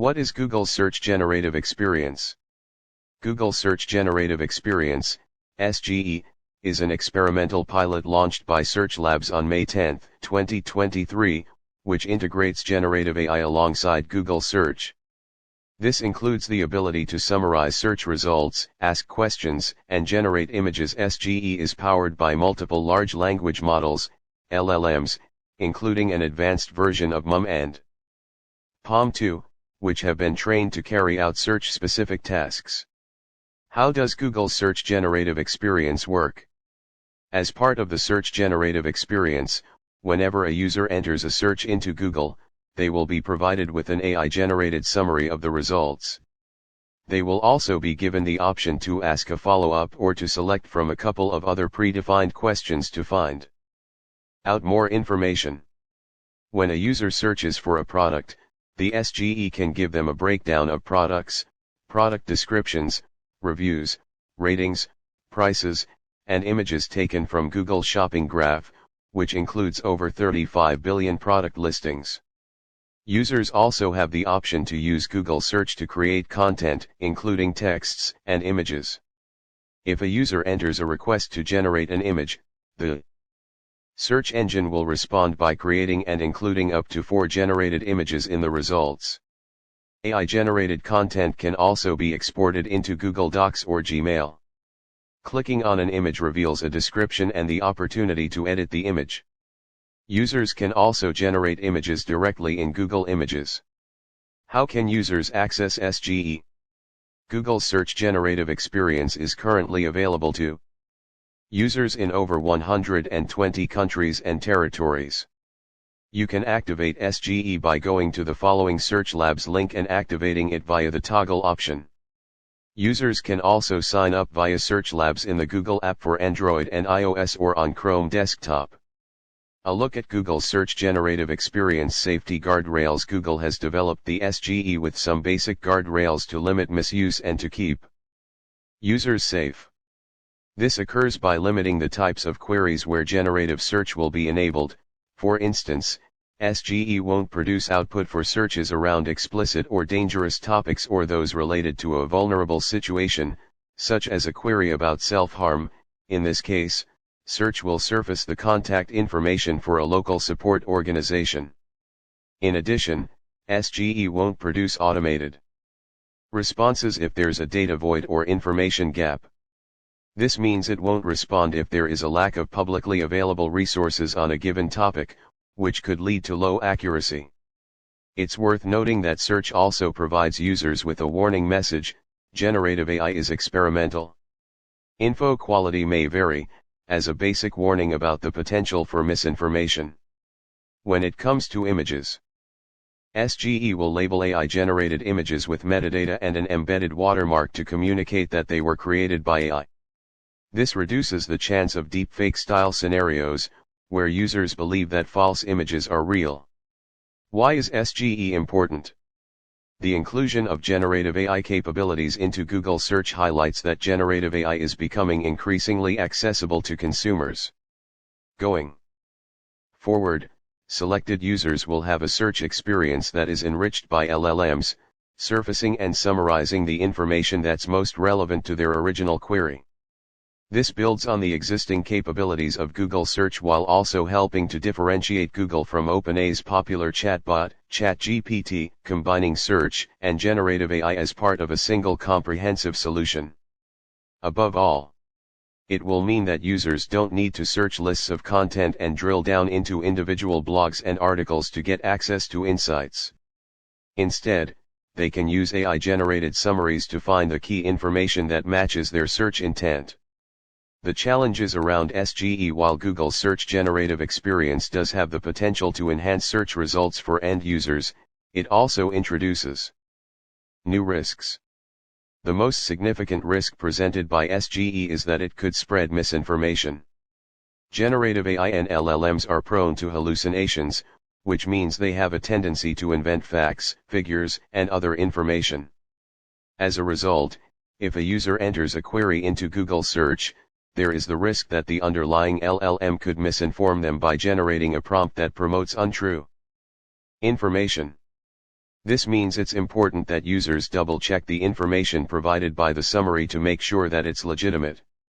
What is Google Search Generative Experience? Google Search Generative Experience, SGE, is an experimental pilot launched by Search Labs on May 10, 2023, which integrates generative AI alongside Google Search. This includes the ability to summarize search results, ask questions, and generate images. SGE is powered by multiple large language models, LLMs, including an advanced version of MUM and PaLM-2, which have been trained to carry out search-specific tasks. How does Google Search Generative Experience work? As part of the Search Generative Experience, whenever a user enters a search into Google, they will be provided with an AI-generated summary of the results. They will also be given the option to ask a follow-up or to select from a couple of other predefined questions to find out more information. When a user searches for a product, the SGE can give them a breakdown of products, product descriptions, reviews, ratings, prices, and images taken from Google Shopping Graph, which includes over 35 billion product listings. Users also have the option to use Google Search to create content, including texts and images. If a user enters a request to generate an image, the search engine will respond by creating and including up to 4 generated images in the results. AI-generated content can also be exported into Google Docs or Gmail. Clicking on an image reveals a description and the opportunity to edit the image. Users can also generate images directly in Google Images. How can users access SGE? Google Search Generative Experience is currently available to users in over 120 countries and territories. You can activate SGE by going to the following Search Labs link and activating it via the toggle option. Users can also sign up via Search Labs in the Google app for Android and iOS or on Chrome desktop. A look at Google Search Generative Experience safety guardrails. Google has developed the SGE with some basic guardrails to limit misuse and to keep users safe. This occurs by limiting the types of queries where generative search will be enabled. For instance, SGE won't produce output for searches around explicit or dangerous topics or those related to a vulnerable situation, such as a query about self-harm. In this case, search will surface the contact information for a local support organization. In addition, SGE won't produce automated responses if there's a data void or information gap. This means it won't respond if there is a lack of publicly available resources on a given topic, which could lead to low accuracy. It's worth noting that search also provides users with a warning message: generative AI is experimental. Info quality may vary, as a basic warning about the potential for misinformation. When it comes to images, SGE will label AI-generated images with metadata and an embedded watermark to communicate that they were created by AI. This reduces the chance of deepfake-style scenarios, where users believe that false images are real. Why is SGE important? The inclusion of generative AI capabilities into Google Search highlights that generative AI is becoming increasingly accessible to consumers. Going forward, selected users will have a search experience that is enriched by LLMs, surfacing and summarizing the information that's most relevant to their original query. This builds on the existing capabilities of Google Search while also helping to differentiate Google from OpenAI's popular chatbot, ChatGPT, combining search and generative AI as part of a single comprehensive solution. Above all, it will mean that users don't need to search lists of content and drill down into individual blogs and articles to get access to insights. Instead, they can use AI-generated summaries to find the key information that matches their search intent. The challenges around SGE. While Google Search Generative Experience does have the potential to enhance search results for end users, it also introduces new risks. The most significant risk presented by SGE is that it could spread misinformation. Generative AI and LLMs are prone to hallucinations, which means they have a tendency to invent facts, figures, and other information. As a result, if a user enters a query into Google Search, there is the risk that the underlying LLM could misinform them by generating a prompt that promotes untrue information. This means it's important that users double-check the information provided by the summary to make sure that it's legitimate.